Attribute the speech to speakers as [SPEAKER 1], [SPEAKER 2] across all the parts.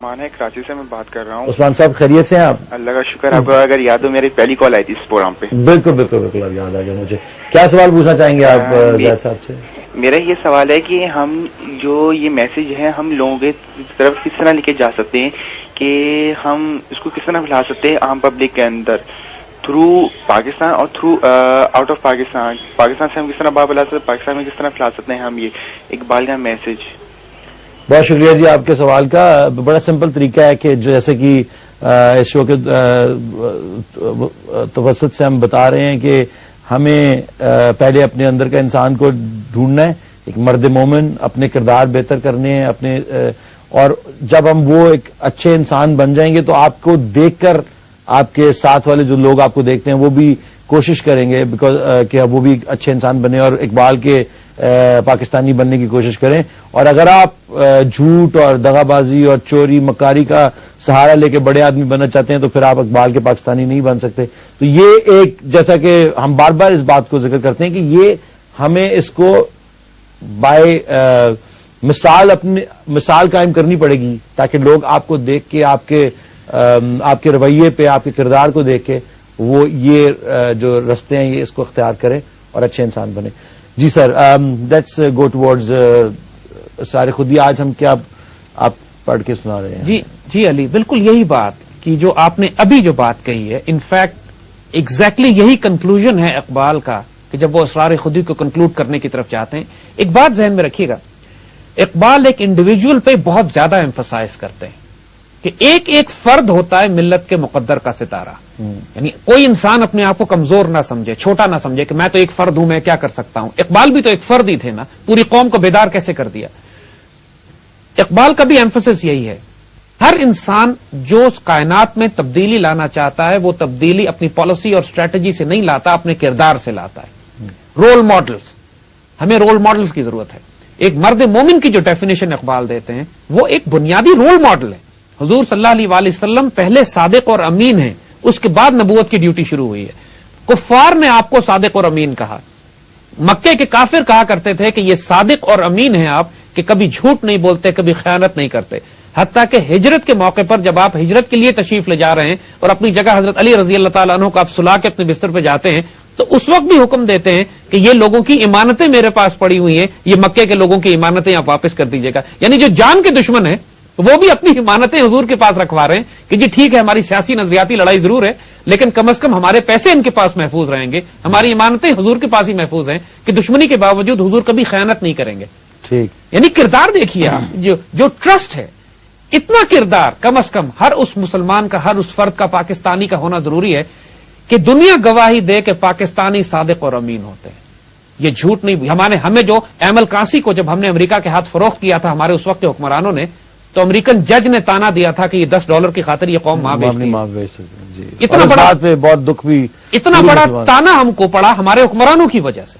[SPEAKER 1] مانا کراچی سے میں بات کر رہا ہوں.
[SPEAKER 2] عثمان صاحب خیریت سے ہیں آپ؟
[SPEAKER 1] اللہ کا شکر. آپ کو اگر یاد ہو میری پہلی کال آئی تھی اس پروگرام پہ.
[SPEAKER 2] بالکل بالکل بالکل اب یاد آ گیا مجھے. کیا سوال پوچھنا چاہیں گے آپ زید صاحب سے؟
[SPEAKER 1] میرا یہ سوال ہے کہ ہم جو یہ میسج ہے ہم لوگوں کی طرف کس طرح لے کے جا سکتے ہیں کہ ہم اس کو کس طرح پھیلا سکتے ہیں عام پبلک کے اندر تھرو پاکستان اور through out of Pakistan. Pakistan سے ہم کس طرح بات پھیلا سکتے ہیں, پاکستان میں کس طرح پھیلا سکتے ہیں ہم یہ اقبال کا میسج.
[SPEAKER 2] بہت شکریہ جی آپ کے سوال کا. بڑا سمپل طریقہ ہے کہ جیسے کہ اس شو کے توسط سے ہم بتا رہے ہیں کہ ہمیں پہلے اپنے اندر کا انسان کو ڈھونڈنا ہے, ایک مرد مومن, اپنے کردار بہتر کرنے ہیں اپنے, اور جب ہم وہ ایک اچھے انسان بن جائیں گے تو آپ کو دیکھ کر آپ کے ساتھ والے جو لوگ آپ کو دیکھتے ہیں وہ بھی کوشش کریں گے بیکاز کہ وہ بھی اچھے انسان بنے اور اقبال کے پاکستانی بننے کی کوشش کریں. اور اگر آپ جھوٹ اور دغا بازی اور چوری مکاری کا سہارا لے کے بڑے آدمی بننا چاہتے ہیں تو پھر آپ اقبال کے پاکستانی نہیں بن سکتے. تو یہ ایک, جیسا کہ ہم بار بار اس بات کو ذکر کرتے ہیں کہ یہ ہمیں اس کو بائی مثال قائم کرنی پڑے گی تاکہ لوگ آپ کو دیکھ کے آپ کے رویے پہ, آپ کے کردار کو دیکھ کے وہ یہ جو رستے ہیں یہ اس کو اختیار کریں اور اچھے انسان بنے. جی سر, لیٹس گو ٹوورڈز سارے خودی. آج ہم کیا آپ پڑھ کے سنا رہے ہیں؟
[SPEAKER 3] جی علی, بالکل یہی بات کہ جو آپ نے ابھی جو بات کہی ہے, انفیکٹ ایگزیکٹلی یہی کنکلوژن ہے اقبال کا کہ جب وہ اسرار خودی کو کنکلوڈ کرنے کی طرف جاتے ہیں. ایک بات ذہن میں رکھیے گا, اقبال ایک انڈیویجول پہ بہت زیادہ ایمفسائز کرتے ہیں کہ ایک ایک فرد ہوتا ہے ملت کے مقدر کا ستارہ. یعنی کوئی انسان اپنے آپ کو کمزور نہ سمجھے, چھوٹا نہ سمجھے کہ میں تو ایک فرد ہوں, میں کیا کر سکتا ہوں. اقبال بھی تو ایک فرد ہی تھے نا, پوری قوم کو بیدار کیسے کر دیا. اقبال کا بھی ایمفسس یہی ہے, ہر انسان جو اس کائنات میں تبدیلی لانا چاہتا ہے وہ تبدیلی اپنی پالیسی اور اسٹریٹجی سے نہیں لاتا, اپنے کردار سے لاتا ہے. رول ماڈلز, ہمیں رول ماڈلز کی ضرورت ہے. ایک مرد مومن کی جو ڈیفینیشن اقبال دیتے ہیں وہ ایک بنیادی رول ماڈل ہے. حضور صلی اللہ علیہ وسلم پہلے صادق اور امین ہیں, اس کے بعد نبوت کی ڈیوٹی شروع ہوئی ہے. کفار نے آپ کو صادق اور امین کہا, مکے کے کافر کہا کرتے تھے کہ یہ صادق اور امین ہیں آپ, کہ کبھی جھوٹ نہیں بولتے, کبھی خیانت نہیں کرتے. حتیٰ کہ ہجرت کے موقع پر جب آپ ہجرت کے لیے تشریف لے جا رہے ہیں اور اپنی جگہ حضرت علی رضی اللہ تعالیٰ عنہ کو آپ سلا کے اپنے بستر پہ جاتے ہیں تو اس وقت بھی حکم دیتے ہیں کہ یہ لوگوں کی امانتیں میرے پاس پڑی ہوئی ہیں, یہ مکے کے لوگوں کی امانتیں آپ واپس کر دیجیے گا. یعنی جو جان کے دشمن ہیں وہ بھی اپنی امانتیں حضور کے پاس رکھوا رہے ہیں کہ جی ٹھیک ہے ہماری سیاسی نظریاتی لڑائی ضرور ہے لیکن کم از کم ہمارے پیسے ان کے پاس محفوظ رہیں گے, ہماری امانتیں حضور کے پاس ہی محفوظ ہیں کہ دشمنی کے باوجود حضور کبھی خیانت نہیں کریں گے. ٹھیک, یعنی کردار دیکھیے آپ, جو ٹرسٹ ہے, اتنا کردار کم از کم ہر اس مسلمان کا, ہر اس فرد کا, پاکستانی کا ہونا ضروری ہے کہ دنیا گواہی دے کہ پاکستانی صادق اور امین ہوتے ہیں, یہ جھوٹ نہیں. ہمیں جو ایمل کانسی کو جب ہم نے امریکہ کے ہاتھ فروخت کیا تھا ہمارے اس وقت کے حکمرانوں نے, تو امریکن جج نے تانا دیا تھا کہ یہ $10 کی خاطر یہ قوم ماں بیچ سکتی. اتنا بڑا
[SPEAKER 2] بہت دکھ بھی,
[SPEAKER 3] اتنا بڑا تانا ہم کو پڑا ہمارے حکمرانوں کی وجہ سے.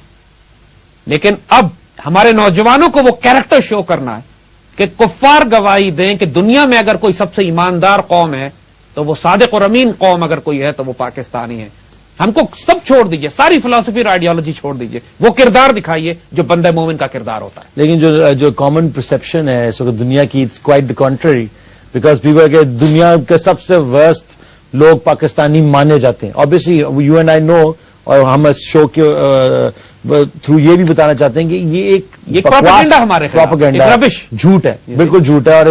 [SPEAKER 3] لیکن اب ہمارے نوجوانوں کو وہ کیریکٹر شو کرنا ہے کہ کفار گواہی دیں کہ دنیا میں اگر کوئی سب سے ایماندار قوم ہے تو وہ صادق اور امین قوم اگر کوئی ہے تو وہ پاکستانی ہے. ہم کو سب چھوڑ دیجئے, ساری فلسفی اور آئیڈیالوجی چھوڑ دیجئے, وہ کردار دکھائیے جو بندہ مومن کا کردار ہوتا ہے.
[SPEAKER 2] لیکن جو کامن پرسپشن ہے اس وقت دنیا کی, it's quite the country, because people کہ دنیا کے سب سے ورسٹ لوگ پاکستانی مانے جاتے ہیں. آبویسلی یو اینڈ آئی نو, اور ہم اس شو کے تھرو یہ بھی بتانا چاہتے ہیں کہ یہ ایک
[SPEAKER 3] پروپیگنڈا, ہمارے
[SPEAKER 2] پروپیگنڈا ربش, جھوٹ ہے, بالکل جھوٹ ہے. اور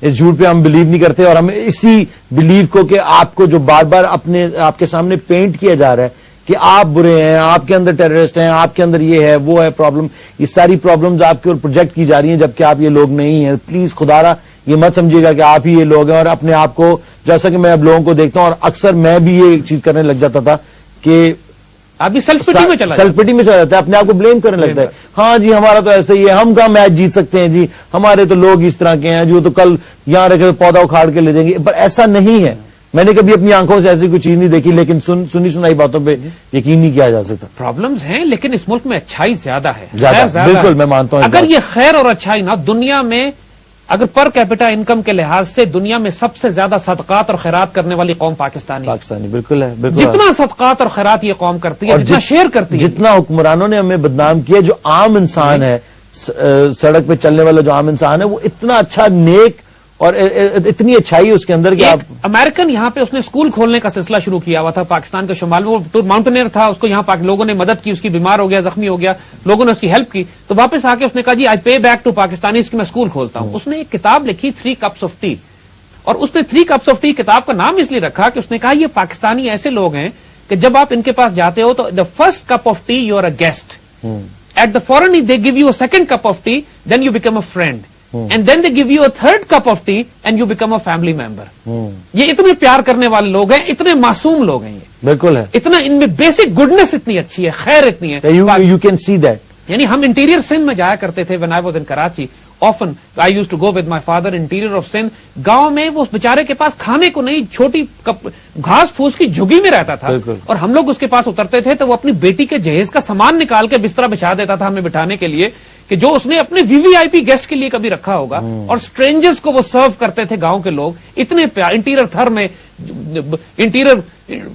[SPEAKER 2] اس جھوٹ پہ ہم بلیو نہیں کرتے, اور ہم اسی بلیو کو کہ آپ کو جو بار بار آپ کے سامنے پینٹ کیا جا رہا ہے کہ آپ برے ہیں, آپ کے اندر ٹیررسٹ ہیں, آپ کے اندر یہ ہے وہ ہے پرابلم, یہ ساری پرابلمز آپ کے اوپر پروجیکٹ کی جا رہی ہیں جبکہ آپ یہ لوگ نہیں ہیں. پلیز خدا را یہ مت سمجھیے گا کہ آپ ہی یہ لوگ ہیں. اور اپنے آپ کو, جیسا کہ میں اب لوگوں کو دیکھتا ہوں اور اکثر میں بھی یہ چیز کرنے لگ جاتا تھا کہ
[SPEAKER 3] ابھی سیلف پٹی میں چلا
[SPEAKER 2] جاتا ہے, اپنے آپ کو بلیم کرنے لگتا ہے. ہاں جی ہمارا تو ایسے ہی ہے, ہم کہاں میچ جیت سکتے ہیں جی, ہمارے تو لوگ اس طرح کے ہیں جو تو کل یہاں رکھ کے پودا اکھاڑ کے لے جائیں گے. پر ایسا نہیں ہے, میں نے کبھی اپنی آنکھوں سے ایسی کوئی چیز نہیں دیکھی, لیکن سنی سنائی باتوں پہ یقین نہیں کیا جا سکتا.
[SPEAKER 3] پرابلمز ہیں لیکن اس ملک میں اچھائی زیادہ ہے.
[SPEAKER 2] بالکل میں مانتا ہوں.
[SPEAKER 3] اگر یہ خیر اور اچھائی نہ, دنیا میں اگر پر کیپٹا انکم کے لحاظ سے دنیا میں سب سے زیادہ صدقات اور خیرات کرنے والی قوم پاکستانی
[SPEAKER 2] بالکل ہے.
[SPEAKER 3] جتنا صدقات اور خیرات یہ قوم کرتی ہے, جتنا شیئر کرتی ہے,
[SPEAKER 2] جتنا حکمرانوں نے ہمیں بدنام کیا, جو عام انسان ہے, سڑک پہ چلنے والا جو عام انسان ہے, وہ اتنا اچھا نیک اور اتنی اچھائی اس کے اندر کہ آپ
[SPEAKER 3] امریکن یہاں پہ اس نے اسکول کھولنے کا سلسلہ شروع کیا ہوا تھا پاکستان کے شمال میں. وہ ماؤنٹینئر تھا, اس کو یہاں لوگوں نے مدد کی, اس کی بیمار ہو گیا, زخمی ہو گیا, لوگوں نے اس کی ہیلپ کی, تو واپس آ کے اس نے کہا جی آئی پے بیک ٹو پاکستانی, کہ میں اسکول کھولتا ہوں. اس نے ایک کتاب لکھی 3 cups of tea, اور اس نے 3 cups of tea کتاب کا نام اس لیے رکھا کہ اس نے کہا یہ پاکستانی ایسے لوگ ہیں کہ جب آپ ان کے پاس جاتے ہو تو the first cup of tea you are a guest, at the foreign they give you a second cup of tea, then you become a friend, and then they give you a third cup of tea and you become a family member. یہ اتنے پیار کرنے والے لوگ ہیں, اتنے معصوم لوگ ہیں, یہ
[SPEAKER 2] بالکل ہے,
[SPEAKER 3] اتنا ان میں بیسک گڈنس اتنی اچھی ہے, خیر اتنی ہے.
[SPEAKER 2] You can see that.
[SPEAKER 3] یعنی ہم انٹیریئر سندھ میں جایا کرتے تھے when I was in Karachi, often I used to go with my father interior of Sindh. گاؤں میں وہ اس بیچارے کے پاس کھانے کو نہیں, چھوٹی گھاس پھوس کی جھگی میں رہتا تھا, اور ہم لوگ اس کے پاس اترتے تھے تو وہ اپنی بیٹی کے جہیز کا سامان نکال کے بستر بچھا دیتا تھا ہمیں بٹھانے کے لیے, کہ جو اس نے اپنے VVIP گیسٹ کے لیے کبھی رکھا ہوگا, اور اسٹرینجرز کو وہ سرو کرتے تھے گاؤں کے لوگ. اتنے پیار, انٹیریئر تھر میں, انٹیریئر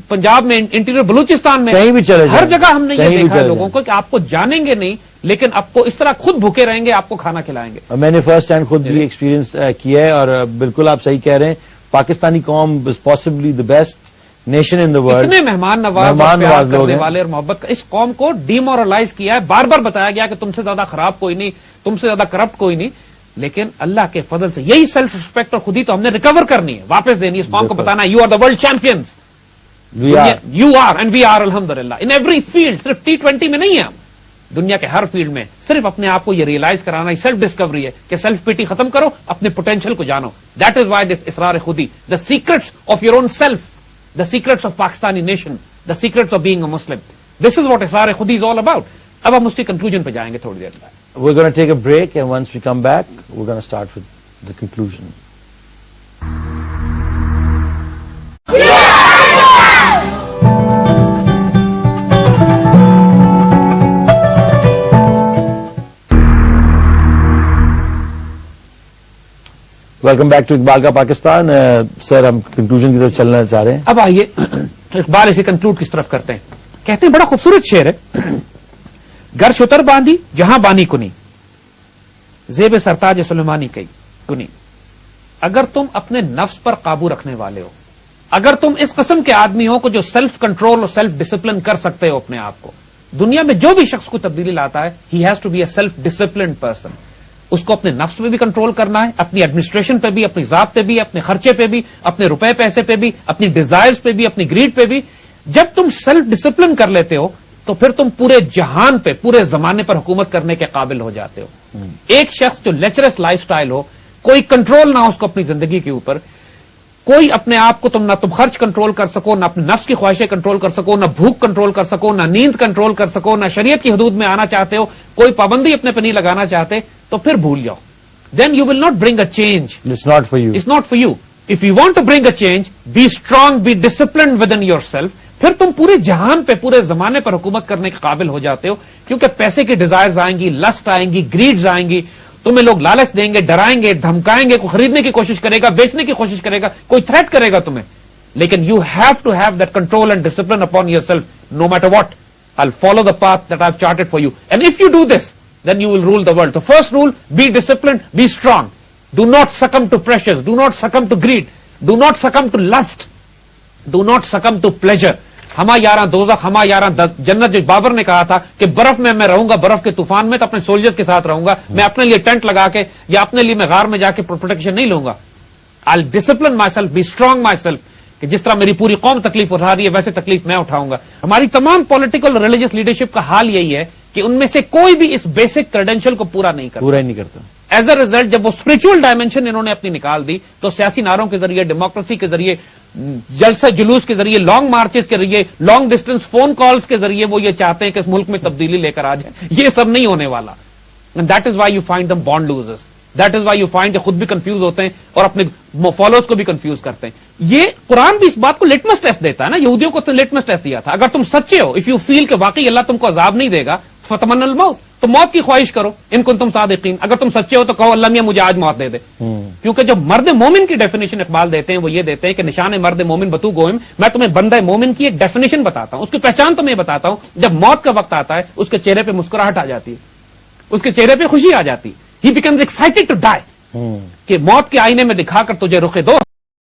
[SPEAKER 3] پنجاب میں, انٹیریئر بلوچستان میں,
[SPEAKER 2] کہیں بھی چلے
[SPEAKER 3] ہر جگہ ہم نے یہ دیکھا لوگوں کو کہ آپ کو جانیں گے نہیں لیکن آپ کو اس طرح خود بھوکے رہیں گے, آپ کو کھانا کھلائیں گے.
[SPEAKER 2] میں نے فرسٹ ہینڈ خود بھی ایکسپیرینس کیا ہے, اور بالکل آپ صحیح کہہ رہے ہیں, پاکستانی قوم is possibly the best nation in the world.
[SPEAKER 3] اتنے مہمان نواز کرنے والے اور محبت کا اس قوم کو ڈیمورلائز کیا ہے. بار بار بتایا گیا کہ تم سے زیادہ خراب کوئی نہیں, تم سے زیادہ کرپٹ کوئی نہیں, لیکن اللہ کے فضل سے یہی سیلف ریسپیکٹ اور خود ہی تو ہم نے ریکور کرنی ہے, واپس دینی ہے اس قوم کو, بتانا you are the world champions, you are and we are الحمدللہ ان ایوری فیلڈ. صرف T20 میں نہیں ہے ہم, دنیا کے ہر فیلڈ میں. صرف اپنے آپ کو یہ ریئلائز کرانا, سیلف ڈسکوری ہے کہ سیلف پیٹی ختم کرو, اپنے پوٹینشیل کو جانو. That is why this Asrar Khudi, the secrets of your own self, the secrets of Pakistani nation, the secrets of being a Muslim. This is what Asrar Khudi is all about. اب ہم اس کی کنکلوژن پہ جائیں گے تھوڑی دیر بعد.
[SPEAKER 2] We're going to take a break, and once we come back, we're going to start with the conclusion. Welcome back to Iqbal کا پاکستان. سر ہم کنکلوژن کی طرف چلنا چاہ رہے ہیں.
[SPEAKER 3] اب آئیے اقبال اسے کنکلوڈ کس طرف کرتے ہیں. کہتے ہیں بڑا خوبصورت شعر ہے, گر شتر باندھی جہاں بانی کنی, زیب سرتاج سلیمانی کنی. اگر تم اپنے نفس پر قابو رکھنے والے ہو, اگر تم اس قسم کے آدمی ہو کہ جو سیلف کنٹرول اور سیلف ڈسپلن کر سکتے ہو اپنے آپ کو, دنیا میں جو بھی شخص کو تبدیلی لاتا ہے, he has to be a self disciplined person. اس کو اپنے نفس پہ بھی کنٹرول کرنا ہے, اپنی ایڈمنسٹریشن پہ بھی, اپنی ذات پہ بھی, اپنے خرچے پہ بھی, اپنے روپے پیسے پہ بھی, اپنی ڈیزائرز پہ بھی, اپنی گریڈ پہ بھی. جب تم سیلف ڈسپلن کر لیتے ہو تو پھر تم پورے جہان پہ, پورے زمانے پر حکومت کرنے کے قابل ہو جاتے ہو. ایک شخص جو لیچرس لائف سٹائل ہو, کوئی کنٹرول نہ ہو اس کو اپنی زندگی کے اوپر, کوئی اپنے آپ کو نہ تم خرچ کنٹرول کر سکو, نہ اپنے نفس کی خواہشیں کنٹرول کر سکو, نہ بھوک کنٹرول کر سکو, نہ نیند کنٹرول کر سکو, نہ شریعت کی حدود میں آنا چاہتے ہو, کوئی پابندی اپنے پہ نہیں لگانا چاہتے, تو پھر بھول جاؤ. Then you will not bring a change.
[SPEAKER 2] It's not for you.
[SPEAKER 3] It's not for you. If you want to bring a change, be strong, be disciplined within yourself. پھر تم پورے جہان پہ, پورے زمانے پر حکومت کرنے کے قابل ہو جاتے ہو, کیونکہ پیسے کی ڈیزائرز آئیں گی, لسٹ آئیں گی, گریڈز آئیں گی, تمہیں لوگ لالچ دیں گے, ڈرائیں گے, دھمکائیں گے, کوئی خریدنے کی کوشش کرے گا, بیچنے کی کوشش کرے گا, کوئی تھریٹ کرے گا تمہیں. لیکن you have to have that control and discipline upon yourself, no matter what. I'll follow the path that I've charted for you. And if you do this, then you will rule the world. The first rule, be disciplined, be strong. Do not succumb to pressures. Do not succumb to greed. Do not succumb to lust. Do not succumb to pleasure. ہما یاراں دوزخ, ہما یاراں جنت. جو بابر نے کہا تھا کہ برف میں رہوں گا, برف کے طوفان میں, تو اپنے سولجرز کے ساتھ رہوں گا, میں اپنے لیے ٹینٹ لگا کے یا اپنے لیے میں غار میں جا کے پروٹیکشن نہیں لوں گا. I'll discipline myself, be strong myself, کہ جس طرح میری پوری قوم تکلیف اٹھا رہی ہے ویسے تکلیف میں اٹھاؤں گا. ہماری تمام پولیٹیکل اور ریلیجس لیڈرشپ کا حال یہی ہے کہ ان میں سے کوئی بھی اس بیسک کریڈینشیل کو پورا نہیں کرتا. ایز اے ریزلٹ جب وہ اسپرچل ڈائمینشن انہوں نے اپنی نکال دی, تو سیاسی نعروں کے ذریعے, ڈیموکریسی کے ذریعے, جلسہ جلوس کے ذریعے, لانگ مارچز کے ذریعے, لانگ ڈسٹینس فون کالز کے ذریعے وہ یہ چاہتے ہیں کہ اس ملک میں تبدیلی لے کر آ جائے. یہ سب نہیں ہونے والا. And that is why you find them bond losers. That is why you find, خود بھی کنفیوز ہوتے ہیں اور اپنے فالوورز کو بھی کنفیوز کرتے ہیں. یہ قرآن بھی اس بات کو لٹمس ٹیسٹ دیتا ہے نا. یہودیوں کو لٹمس ٹیسٹ دیا تھا. اگر تم سچے ہو, اف یو فیل کہ واقعی اللہ تم کو عذاب نہیں دے گا, فتمن الموت, تو موت کی خواہش کرو, ان کو تم صادقین. اگر تم سچے ہو تو کہو اللہ میاں مجھے آج موت دے دے. کیونکہ جو مرد مومن کی ڈیفینیشن اقبال دیتے ہیں وہ یہ دیتے ہیں کہ نشان مرد مومن بتو گوہم. میں تمہیں بندہ مومن کی ایک ڈیفینیشن بتاتا ہوں, اس کی پہچان تمہیں بتاتا ہوں. جب موت کا وقت آتا ہے اس کے چہرے پہ مسکراہٹ آ جاتی ہے, اس کے چہرے پہ خوشی آ جاتی ہے. He becomes excited to die. کہ موت کے آئینے میں دکھا کر تجھے رخ دوست